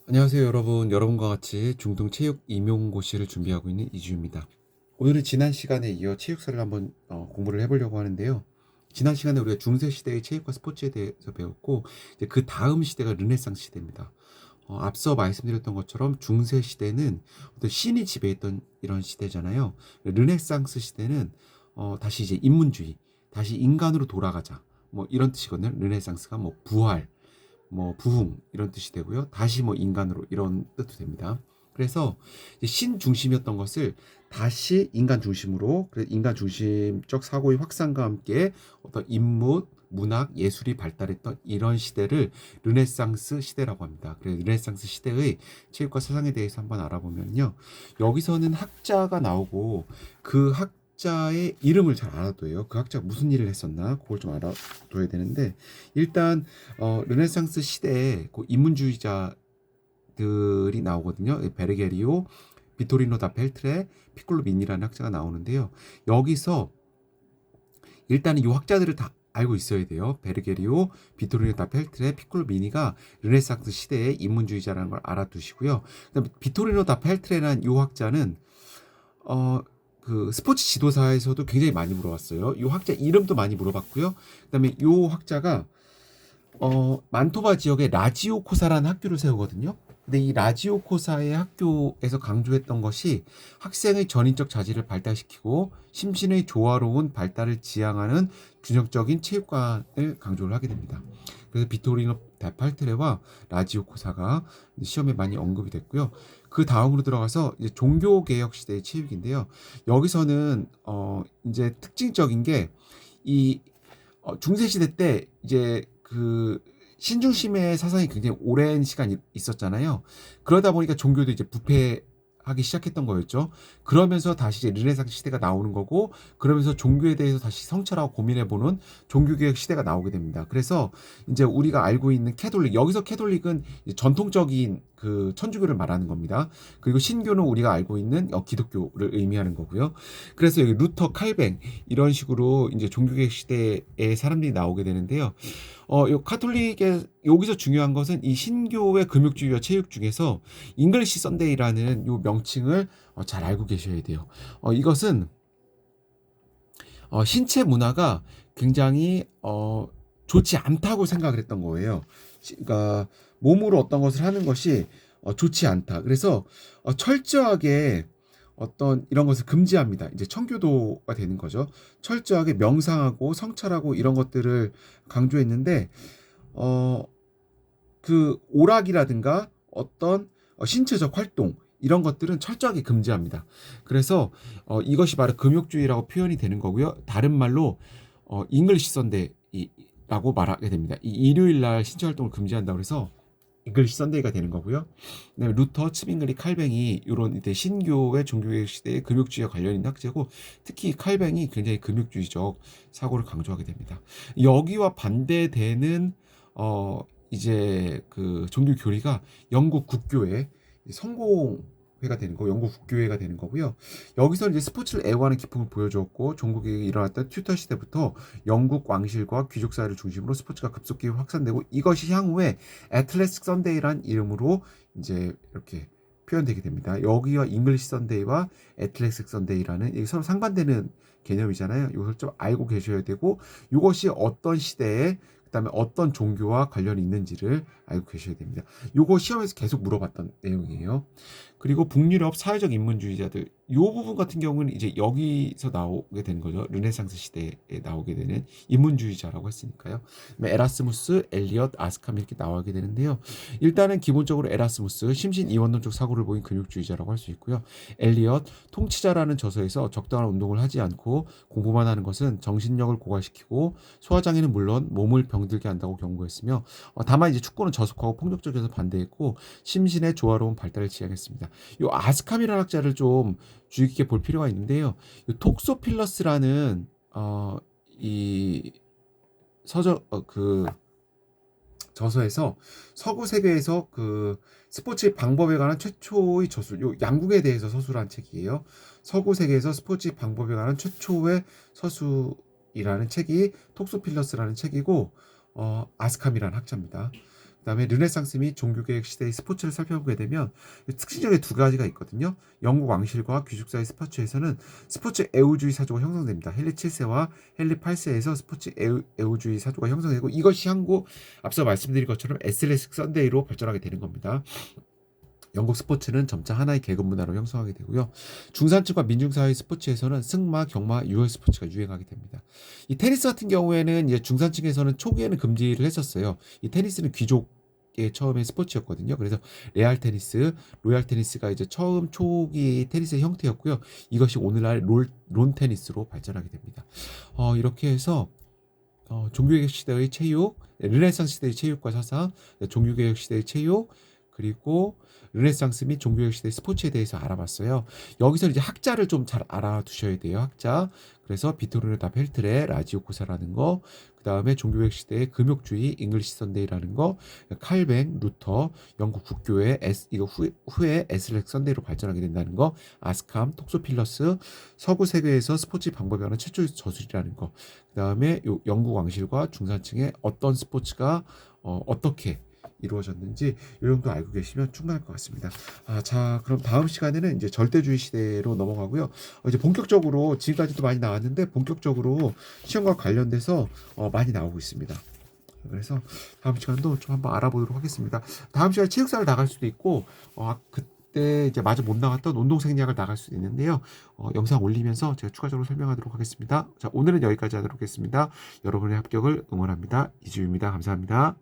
안녕하세요 여러분. 여러분과 같이 중등 체육 임용고시를 준비하고 있는 이주입니다. 오늘은 지난 시간에 이어 체육사를 한번 공부를 해보려고 하는데요. 지난 시간에 우리가 중세 시대의 체육과 스포츠에 대해서 배웠고, 이제 그 다음 시대가 르네상스 시대입니다. 앞서 말씀드렸던 것처럼 중세 시대는 어떤 신이 지배했던 이런 시대잖아요. 르네상스 시대는 다시 이제 인문주의, 다시 인간으로 돌아가자, 뭐 이런 뜻이거든요. 르네상스가 뭐 부활, 뭐 부흥 이런 뜻이 되고요. 다시 뭐 인간으로 이런 뜻도 됩니다. 그래서 신 중심이었던 것을 다시 인간 중심으로, 인간 중심적 사고의 확산과 함께 어떤 인문, 문학, 예술이 발달했던 이런 시대를 르네상스 시대라고 합니다. 그래서 르네상스 시대의 체육과 사상에 대해서 한번 알아보면요. 여기서는 학자가 나오고 그 학자의 이름을 잘 알아둬요. 그 학자가 무슨 일을 했었나 그걸 좀 알아둬야 되는데, 일단 르네상스 시대에 그 인문주의자들이 나오거든요. 베르게리오, 비토리노 다 펠트레, 피콜로 미니라는 학자가 나오는데요. 여기서 일단은 이 학자들을 다 알고 있어야 돼요. 베르게리오, 비토리노 다 펠트레, 피콜로 미니가 르네상스 시대의 인문주의자라는 걸 알아두시고요. 그다음에 비토리노 다 펠트레라는 이 학자는 그 스포츠 지도사에서도 굉장히 많이 물어봤어요. 이 학자 이름도 많이 물어봤고요. 그다음에 이 학자가 만토바 지역에 라지오 코사라는 학교를 세우거든요. 근데 이 라지오 코사의 학교에서 강조했던 것이 학생의 전인적 자질을 발달시키고 심신의 조화로운 발달을 지향하는 균형적인 체육관을 강조를 하게 됩니다. 그래서 비토리노 데팔트레와 라지오 코사가 시험에 많이 언급이 됐고요. 그 다음으로 들어가서 이제 종교 개혁 시대의 체육인데요. 여기서는 이제 특징적인 게 이 중세 시대 때 이제 그 신중심의 사상이 굉장히 오랜 시간 있었잖아요. 그러다 보니까 종교도 이제 부패하기 시작했던 거였죠. 그러면서 다시 이제 르네상스 시대가 나오는 거고, 그러면서 종교에 대해서 다시 성찰하고 고민해보는 종교개혁 시대가 나오게 됩니다. 그래서 이제 우리가 알고 있는 캐톨릭, 여기서 캐톨릭은 전통적인 그 천주교를 말하는 겁니다. 그리고 신교는 우리가 알고 있는 기독교를 의미하는 거고요. 그래서 여기 루터, 칼뱅 이런 식으로 이제 종교개혁 시대에 사람들이 나오게 되는데요. 요 카톨릭의 여기서 중요한 것은 이 신교의 금욕주의와 체육 중에서 잉글리시 선데이라는 요 명칭을 잘 알고 계셔야 돼요. 이것은 신체 문화가 굉장히 좋지 않다고 생각을 했던 거예요. 그러니까 몸으로 어떤 것을 하는 것이 좋지 않다. 그래서 철저하게 어떤 이런 것을 금지합니다. 이제 청교도가 되는 거죠. 철저하게 명상하고 성찰하고 이런 것들을 강조했는데, 어, 그 오락이라든가 어떤 신체적 활동 이런 것들은 철저하게 금지합니다. 그래서 이것이 바로 금욕주의라고 표현이 되는 거고요. 다른 말로 잉글리시 선데이라고 말하게 됩니다. 이 일요일 날 신체 활동을 금지한다고 해서 잉글리시 선데이가 되는 거고요. 그다음에 루터, 츠빙글리, 칼뱅이 이런 이제 신교의 종교개혁 시대의 금욕주의와 관련 있는 학자고, 특히 칼뱅이 굉장히 금욕주의적 사고를 강조하게 됩니다. 여기와 반대되는 이제 그 종교 교리가 영국 국교회 성공회가 되는 거, 영국 국교회가 되는 거고요. 여기서 이제 스포츠를 애호하는 기풍을 보여주었고, 종국이 일어났던 튜터 시대부터 영국 왕실과 귀족 사회를 중심으로 스포츠가 급속히 확산되고, 이것이 향후에 애틀레틱 선데이란 이름으로 이제 이렇게 표현되게 됩니다. 여기와 잉글리시 선데이와 애틀레틱 선데이라는 이게 서로 상반되는 개념이잖아요. 이것을 좀 알고 계셔야 되고, 이것이 어떤 시대에 그다음에 어떤 종교와 관련이 있는지를 알고 계셔야 됩니다. 요거 시험에서 계속 물어봤던 내용이에요. 그리고 북유럽 사회적 인문주의자들, 요 부분 같은 경우는 이제 여기서 나오게 되는 거죠. 르네상스 시대에 나오게 되는 인문주의자라고 했으니까요. 에라스무스, 엘리엇, 아스캄 이렇게 나오게 되는데요. 일단은 기본적으로 에라스무스 심신 이원론적 사고를 보인 근육주의자라고 할 수 있고요. 엘리엇 통치자라는 저서에서 적당한 운동을 하지 않고 공부만 하는 것은 정신력을 고갈시키고 소화장애는 물론 몸을 병들게 한다고 경고했으며, 다만 이제 축구는 저속하고 폭력적이어서 반대했고 심신의 조화로운 발달을 지향했습니다. 이 아스캄이라는 학자를 좀 주의 깊게 볼 필요가 있는데요. 이 톡소필러스라는 이 서적 그 저서에서 서구 세계에서 그 스포츠 방법에 관한 최초의 저술, 요 양궁에 대해서 서술한 책이에요. 서구 세계에서 스포츠 방법에 관한 최초의 서술이라는 책이 톡소필러스라는 책이고, 아스캄이라는 학자입니다. 그다음에 르네상스 및 종교개혁 시대의 스포츠를 살펴보게 되면 특징적인 두 가지가 있거든요. 영국 왕실과 귀족사의 스포츠에서는 스포츠 애호주의 사조가 형성됩니다. 헨리 7세와 헨리 8세에서 스포츠 애호주의 사조가 형성되고 이것이 향후 앞서 말씀드린 것처럼 애슬레틱 선데이로 발전하게 되는 겁니다. 영국 스포츠는 점차 하나의 계급 문화로 형성하게 되고요. 중산층과 민중사회 스포츠에서는 승마, 경마, 유혈 스포츠가 유행하게 됩니다. 이 테니스 같은 경우에는 이제 중산층에서는 초기에는 금지를 했었어요. 이 테니스는 귀족의 처음에 스포츠였거든요. 그래서 레알 테니스, 로얄 테니스가 이제 처음 초기 테니스의 형태였고요. 이것이 오늘날 론 테니스로 발전하게 됩니다. 이렇게 해서 종교개혁 시대의 체육, 르네상스 시대의 체육과 사상, 종교개혁 시대의 체육, 그리고 르네상스 및 종교개혁 시대 스포츠에 대해서 알아봤어요. 여기서 이제 학자를 좀 잘 알아두셔야 돼요. 학자. 그래서 비토르네 다 펠트레 라지오코사라는 거, 그 다음에 종교개혁 시대의 금욕주의 잉글리시 선데이라는 거, 칼뱅, 루터, 영국 국교회 이거 후에 에슬렉 선데이로 발전하게 된다는 거, 아스캄, 톡소필러스, 서구 세계에서 스포츠 방법에 관한 최초의 저술이라는 거, 그 다음에 영국 왕실과 중산층의 어떤 스포츠가 어떻게 이루어졌는지 이 정도 알고 계시면 충분할 것 같습니다. 자, 그럼 다음 시간에는 이제 절대주의 시대로 넘어가고요. 이제 본격적으로 지금까지도 많이 나왔는데 본격적으로 시험과 관련돼서 많이 나오고 있습니다. 그래서 다음 시간도 좀 한번 알아보도록 하겠습니다. 다음 시간에 체육사를 나갈 수도 있고 그때 이제 마저 못 나갔던 운동생리학을 나갈 수도 있는데요. 영상 올리면서 제가 추가적으로 설명하도록 하겠습니다. 자, 오늘은 여기까지 하도록 하겠습니다. 여러분의 합격을 응원합니다. 이주입니다. 감사합니다.